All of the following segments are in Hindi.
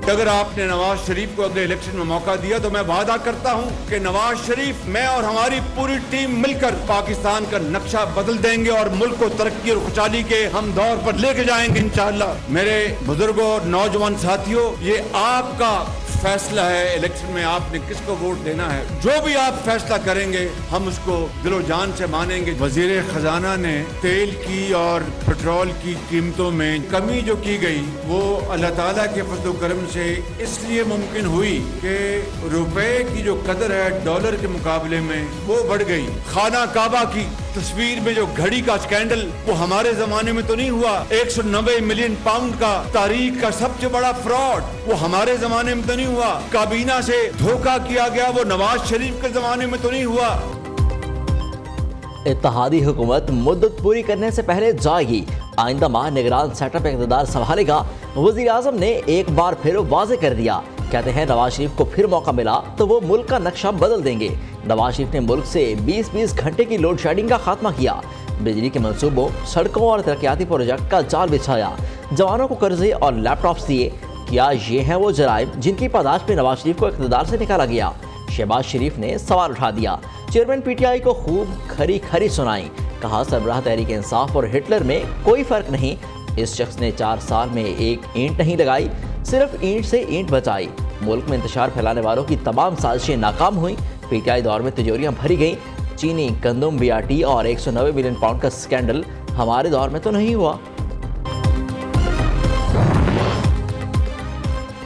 अगर आपने नवाज शरीफ को अगले इलेक्शन में मौका दिया तो मैं वादा करता हूं कि नवाज शरीफ, मैं और हमारी पूरी टीम मिलकर पाकिस्तान का नक्शा बदल देंगे और मुल्क को तरक्की और खुशहाली के हम दौर पर लेके जाएंगे इंशाअल्लाह। मेरे बुजुर्गों और नौजवान साथियों, ये आपका फैसला है इलेक्शन में आपने किसको वोट देना है। जो भी आप फैसला करेंगे हम उसको दिलो जान से मानेंगे। वजीर खजाना ने तेल की और पेट्रोल की कीमतों में कमी जो की गई वो अल्लाह ताला के फज़ल करम से इसलिए मुमकिन हुई कि रुपए की जो कदर है डॉलर के मुकाबले में वो बढ़ गई। खाना काबा की तस्वीर में जो घड़ी का स्कैंडल, वो हमारे जमाने में तो नहीं हुआ। 190 मिलियन पाउंड का तारीख का सबसे बड़ा फ्रॉड वो हमारे जमाने में तो नहीं हुआ। काबीना से धोखा किया गया वो नवाज शरीफ के जमाने में तो नहीं हुआ। इत्तेहादी हुकूमत मुद्दत पूरी करने से पहले जाएगी, आइंदा माह निगरान सेटअप इक़्तिदार संभालेगा। वज़ीर आज़म ने एक बार फिर वाज़े कर दिया, कहते हैं नवाज शरीफ को फिर मौका मिला तो वो मुल्क का नक्शा बदल देंगे। नवाज शरीफ ने मुल्क से 20-20 घंटे की लोड शेडिंग का खात्मा किया, बिजली के मंसूबों, सड़कों और तरक्याती प्रोजेक्ट का जाल बिछाया, जवानों को कर्जे और लैपटॉप्स दिए। क्या ये हैं वो जराइम जिनकी पादाश में नवाज शरीफ को इक़्तिदार से निकाला गया? शहबाज शरीफ ने सवाल उठा दिया। चेयरमैन पीटीआई को खूब खरी खरी सुनाई, कहा सरबराह तहरीक इंसाफ और हिटलर में कोई फर्क नहीं। इस शख्स ने 4 साल में एक ईंट नहीं लगाई, सिर्फ ईंट से ईंट बचाई। मुल्क में इंतशार फैलाने वालों की तमाम साजिशें नाकाम हुई। पीटीआई दौर में तिजोरियां भरी गईं। चीनी, गंदम, बीआरटी और 190 मिलियन पाउंड का स्कैंडल हमारे दौर में तो नहीं हुआ।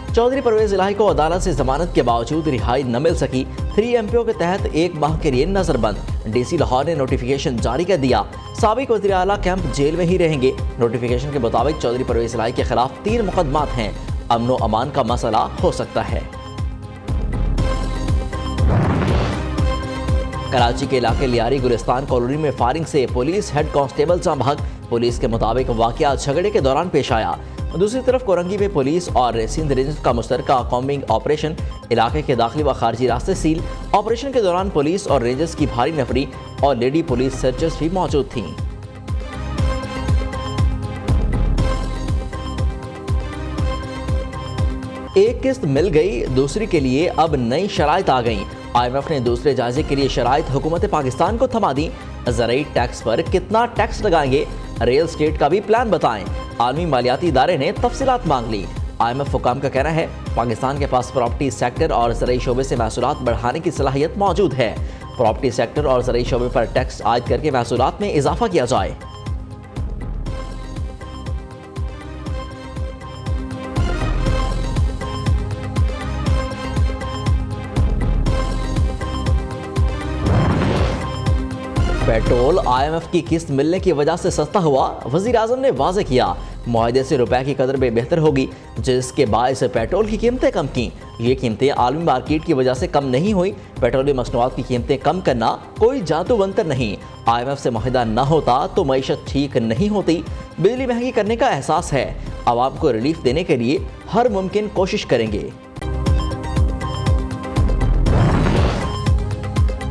चौधरी परवेज इलाही को अदालत से जमानत के बावजूद रिहाई न मिल सकी। 3 MPO के तहत 1 माह के लिए नजरबंद। डीसी लाहौर ने नोटिफिकेशन जारी कर दिया, साबिक वज़ीर आला कैंप जेल में ही रहेंगे। नोटिफिकेशन के मुताबिक चौधरी परवेज इलाही के खिलाफ 3 मुकदमात हैं। अमनो अमान का मसला हो सकता है। कराची के इलाके लियारी गुलिस्तान कॉलोनी में फायरिंग से पुलिस हेड कांस्टेबल जाँ भाग। पुलिस के मुताबिक वाकया झगड़े के दौरान पेश आया। दूसरी तरफ कोरंगी में पुलिस और सिंध रेंज का मुश्तरका कॉम्बिंग ऑपरेशन, इलाके के दाखिली व खारजी रास्ते सील। ऑपरेशन के दौरान पुलिस और रेंजर्स की भारी नफरी और लेडी पुलिस सर्चर्स भी मौजूद थीं। एक किस्त मिल गई, दूसरी के लिए अब नई शराइत आ गई। IMF ने दूसरे जायजे के लिए शराइत हुकूमत पाकिस्तान को थमा दी। ज़राई टैक्स पर कितना टैक्स लगाएंगे, रियल स्टेट का भी प्लान बताएं। आलमी मालियाती इदारे ने तफसीलात मांग ली। IMF हुकाम का कहना है पाकिस्तान के पास प्रॉपर्टी सेक्टर और ज़राई शोबे से महसूलात बढ़ाने की सलाहियत मौजूद है। प्रॉपर्टी सेक्टर और ज़राई शोबे पर टैक्स आयद करके महसूलात में इजाफा किया जाए। पेट्रोल IMF की किस्त मिलने की वजह से सस्ता हुआ। वज़ीर आज़म ने वाज़े किया मुआहदे से रुपए की कदर में बेहतर होगी, जिसके बायस पेट्रोल की कीमतें कम की। ये कीमतें आलमी मार्केट की वजह से कम नहीं हुई। पेट्रोलियम मसनूआत की कीमतें कम करना कोई जादू मंतर नहीं। IMF से मुआहदा न होता तो मईशत ठीक नहीं होती। बिजली महंगी करने का एहसास है, आवाम को रिलीफ देने के लिए हर मुमकिन कोशिश करेंगे।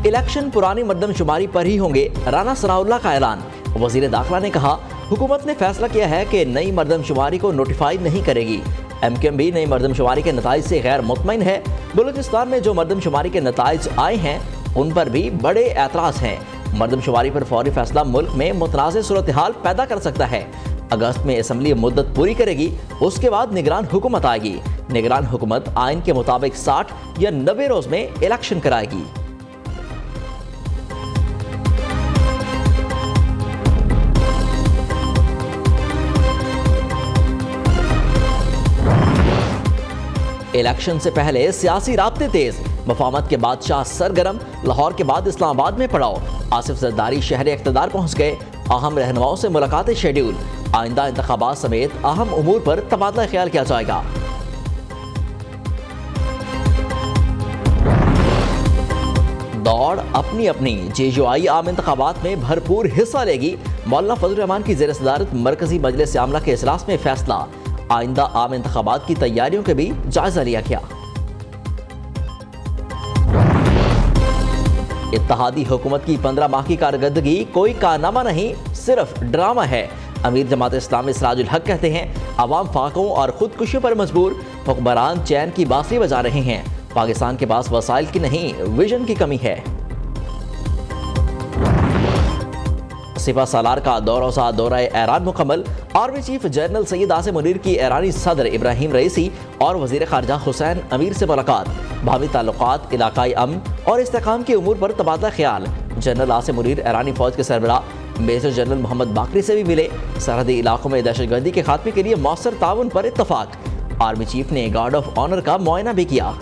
इलेक्शन पुरानी मर्दमशुमारी पर ही होंगे, राना सनाउल्लाह का ऐलान। वज़ीर दाखिला ने कहा हुकूमत ने फैसला किया है कि नई मर्दमशुमारी को नोटिफाई नहीं करेगी। MQM भी नई मर्दमशुमारी के नताइज से गैर मुतमईन है। बलूचिस्तान में जो मर्दमशुमारी के नताइज आए हैं उन पर भी बड़े एतराज़ हैं। मर्दमशुमारी पर फौरी फैसला मुल्क में मुतनाज़ सूरत हाल पैदा कर सकता है। अगस्त में असम्बली मुद्दत पूरी करेगी, उसके बाद निगरान हुकूमत आएगी। निगरान हुकूमत आइन के मुताबिक 60 या 90 रोज़ में इलेक्शन कराएगी। इलेक्शन से पहले सियासी राब्ते तेज, मफाहमत के बादशाह सरगर्म। लाहौर के बाद इस्लामाबाद में पड़ाव। आसिफ जरदारी शहर इक़्तिदार पहुंच गए। अहम रहनुमाओं से मुलाकातें शेड्यूल। आइंदा इंतखाबात समेत अहम उमूर पर तबादला ख्याल किया जाएगा। दौड़ अपनी अपनी। JUI आम इंतखाबात में भरपूर हिस्सा लेगी। मौलाना फजल रहमान की ज़ेर सदारत मरकजी मजलिस आमला के इजलास में फैसला। आइंदा आम इंतखाबात की तैयारियों के भी जायजा लिया गया। इत्तेहादी हुकूमत की 15 माह की कारकर्दगी कोई कारनामा नहीं, सिर्फ ड्रामा है। अमीर जमात इस्लामी सिराजुल हक कहते हैं, अवाम फाकों और खुदकुशियों पर मजबूर, हुक्मरान चैन की बांसुरी बजा रहे हैं। पाकिस्तान के पास वसाइल की नहीं, विजन की कमी है। सिपा सालार का दौरा ईरान मुकम्मल। Army chief general Syed Asim Munir की ईरानी सदर इब्राहिम रईसी और वजीर खारजा हुसैन अमीर से मुलाकात। भावी ताल्लुकात, इलाकाई अमन और इस्तेकाम के उमूर पर तबादला ख्याल। जनरल आसिम मुनीर ईरानी फौज के सरबराह मेजर जनरल मोहम्मद बाकरी से भी मिले। सरहदी इलाकों में दहशतगर्दी के खात्मे के लिए मौसर ताउन पर इत्तफाक। आर्मी चीफ ने गार्ड ऑफ ऑनर का मुआयना भी किया।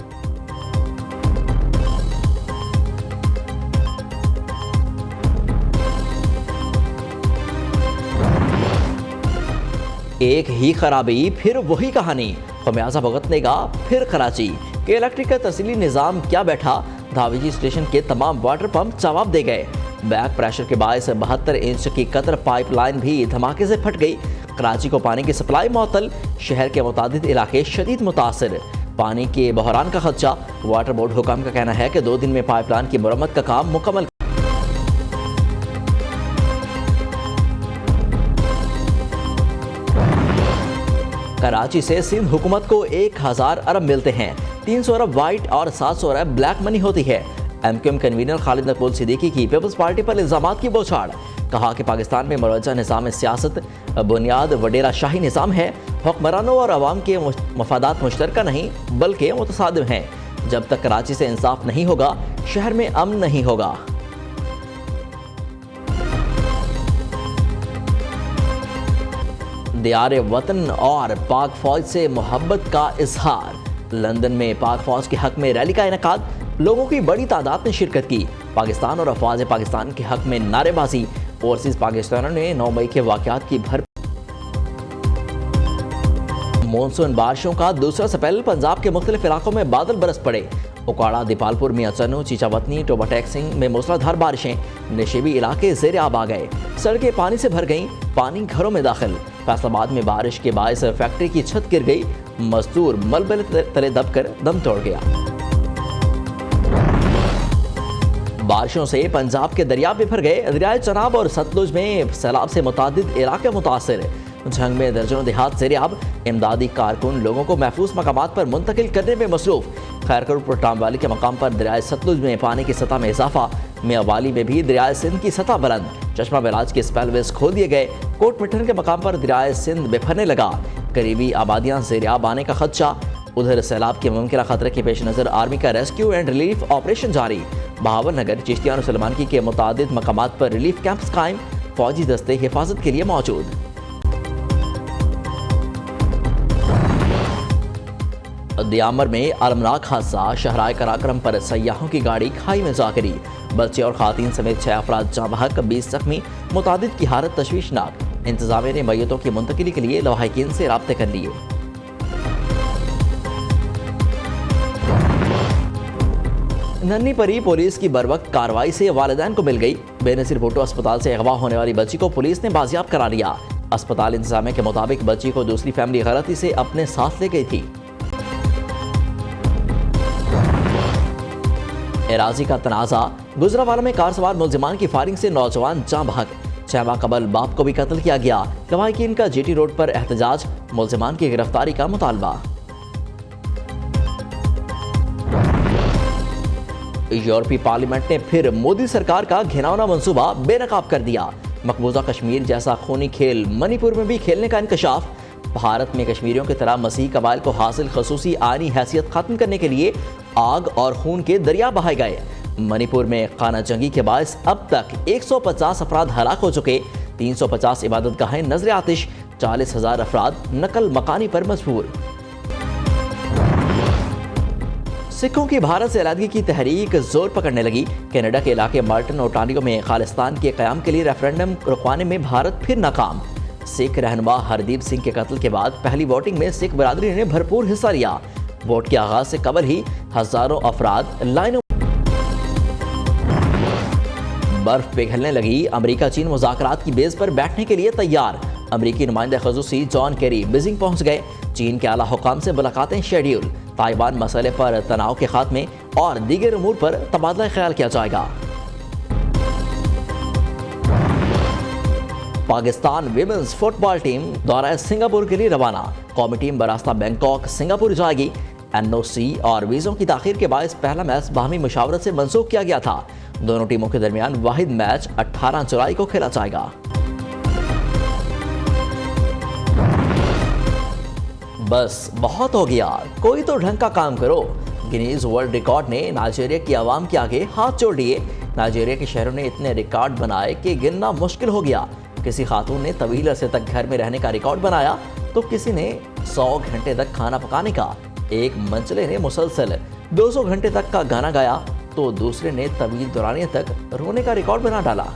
एक ही खराबी फिर वही कहानी, खमियाजा भुगतनेगा फिर कराची के इलेक्ट्रिक का तहसीली निज़ाम क्या बैठा। धावीजी स्टेशन के तमाम वाटर पंप जवाब दे गए। बैक प्रेशर के बायस 72 इंच की कतर पाइपलाइन भी धमाके से फट गई। कराची को पानी की सप्लाई मुअत्तल, शहर के मुतादिद इलाके शदीद मुतासर। पानी के बहरान का खदशा। वाटर बोर्ड हुकाम का कहना है कि 2 दिन में पाइपलाइन की मरम्मत का काम मुकम्मल। कराची से सिंध हुकूमत को 1000 अरब मिलते हैं। 300 अरब वाइट और 700 अरब ब्लैक मनी होती है। एमक्यूएम कन्वीनर खालिद मकबूल सिद्दीकी की पीपल्स पार्टी पर इल्जामात की बौछार। कहा कि पाकिस्तान में मरवजा निज़ाम सियासत बुनियाद वडेरा शाही निज़ाम है। हुक्मरानों और अवाम के मफादात मुश्तरका नहीं बल्कि मुतसादिम हैं। जब तक कराची से इंसाफ नहीं होगा, शहर में अमन नहीं होगा। दियारे वतन और पाक फौज से मोहब्बत का इजहार। लंदन में पाक फौज के हक में रैली का इनेकाद। लोगों की बड़ी तादाद ने शिरकत की। पाकिस्तान और अफवाज पाकिस्तान के हक में नारेबाजी। ओवरसीज पाकिस्तानियों ने 9 मई के वाक़यात की भर। मानसून बारिशों का दूसरा स्पेल। पंजाब के मुख्तलिफ इलाकों में बादल बरस पड़े। उकाड़ा, दीपालपुर, मियाचन्नू, चीचावतनी, टोबाटेक सिंह में मूसलाधार बारिशें। नशेबी इलाके ज़ेर आब आ गए। सड़कें पानी से भर गईं। पानी घरों में दाखिल। फैसलाबाद में बारिश के बायस फैक्ट्री की छत गिर गई। मजदूर मलबे तले दबकर दम तोड़ गया। बारिशों से पंजाब के दरिया भी भर गए। दरियाए चनाब और सतलुज में सैलाब से मुतादिद इलाके मुतासिर। झंग में दर्जनों देहात ज़ेर-ए-आब। इमदादी कारकुन लोगों को महफूज मकामात पर मुंतकिल करने में मसरूफ। खैरकरपुर टामवाली के मकाम पर दरियाए सतलुज में पानी की सतह में इजाफा। मियावाली में भी दरियाए सिंध की सतह बुलंद। चश्मा बराज के स्पेलवेज खोल दिए गए। कोट मिठन के मकाम पर दरियाए सिंध बिफरने लगा। करीबी आबादियां ज़ेर-ए-आब आने का खदशा। उधर सैलाब के मुमकिन खतरे के पेश नज़र आर्मी का रेस्क्यू एंड रिलीफ ऑपरेशन जारी। बहावल नगर, चिश्तियान और सलमानकी के मुतादिद मकामात पर रिलीफ कैंप्स कायम। फौजी दस्ते हिफाजत के लिए मौजूद। दियामर में अलमनाक हादसा। शहराए कराक्रम पर सयाहों की गाड़ी खाई में जा गिरी। बच्चे और खातीन समेत 6 अफराद जाँ बहक, 20 जख्मी। मुतादिद की हालत तशवीशनाक। इंतजामिया ने मैयतों की मुंतकिली के लिए लवाहिकीन से राब्ते कर लिए। नन्ही परी पुलिस की बरवक्त कार्रवाई से वालिदैन को मिल गई। बेनजीर भुट्टो अस्पताल से अगवा होने वाली बच्ची को पुलिस ने बाजियाब करा लिया। अस्पताल इंतजामिया के मुताबिक बच्ची को दूसरी फैमिली गलती से अपने साथ ले गई थी। एराजी का तनाजा। गुजरावाला में कार सवार मुलजिमान की फायरिंग से नौजवान जाँ बहक। 6 माह कबल बाप को भी कत्ल किया गया। लवाहिकीन का जीटी रोड पर एहतजाज। मुलजिमान की गिरफ्तारी का मुतालबा। यूरोपीय पार्लियामेंट ने फिर मोदी सरकार का घिनौना मंसूबा बेनकाब कर दिया। मकबूजा कश्मीर जैसा खूनी खेल मणिपुर में भी खेलने का इंकशाफ। भारत में कश्मीरियों की तरह मसीही कबाइल को हासिल खसूसी आईनी हैसियत खत्म करने के लिए आग और खून के दरिया बहाए गए। मणिपुर में खाना जंगी के बायस अब तक 150 अफराद हलाक हो चुके। 350 इबादत गाहें नजर आतिश। 40,000 अफराद नकल मकानी पर मजबूर। सिखों की भारत से अलहदगी की तहरीक जोर पकड़ने लगी। कनाडा के इलाके मार्टन ओटानियो में खालिस्तान के क़याम के लिए रेफरेंडम रुकवाने में भारत फिर नाकाम। सिख रहनुमा हरदीप सिंह के कत्ल के बाद पहली वोटिंग में सिख बरादरी ने भरपूर हिस्सा लिया। वोट के आगाज से कबल ही हजारों अफराद लाइनों। बर्फ पिघलने लगी। अमेरिका चीन मुज़ाकरात की बेस पर बैठने के लिए तैयार। अमेरिकी नुमाइंदा खसूसी जॉन केरी बीजिंग पहुंच गए। चीन के आला हुकाम से मुलाकातें शेड्यूल। ताइवान मसले पर तनाव के खात्मे और दीगर उमूर पर तबादला ख्याल किया जाएगा। पाकिस्तान विमेंस फुटबॉल टीम दौरा सिंगापुर के लिए रवाना। कौमी टीम बरास्ता बैंकॉक सिंगापुर जाएगी। एनओसी और वीज़ों की ताखीर के बायस पहला मैच बाहमी मुशावरत से मंसूख किया गया था। दोनों टीमों के दरमियान वाहिद मैच 18 जुलाई को खेला जाएगा। बस बहुत हो गया, कोई तो ढंग का काम करो। गिनीज वर्ल्ड रिकॉर्ड ने नाइजीरिया की आवाम के आगे हाथ जोड़ लिए। नाइजीरिया के शहरों ने इतने रिकॉर्ड बनाए कि गिनना मुश्किल हो गया। किसी खातून ने तवील अरसे तक घर में रहने का रिकॉर्ड बनाया, तो किसी ने 100 घंटे तक खाना पकाने का, एक मंचले ने मुसलसल 200 घंटे तक का गाना गाया, तो दूसरे ने तवील दौरानियों तक रोने का रिकॉर्ड बना डाला।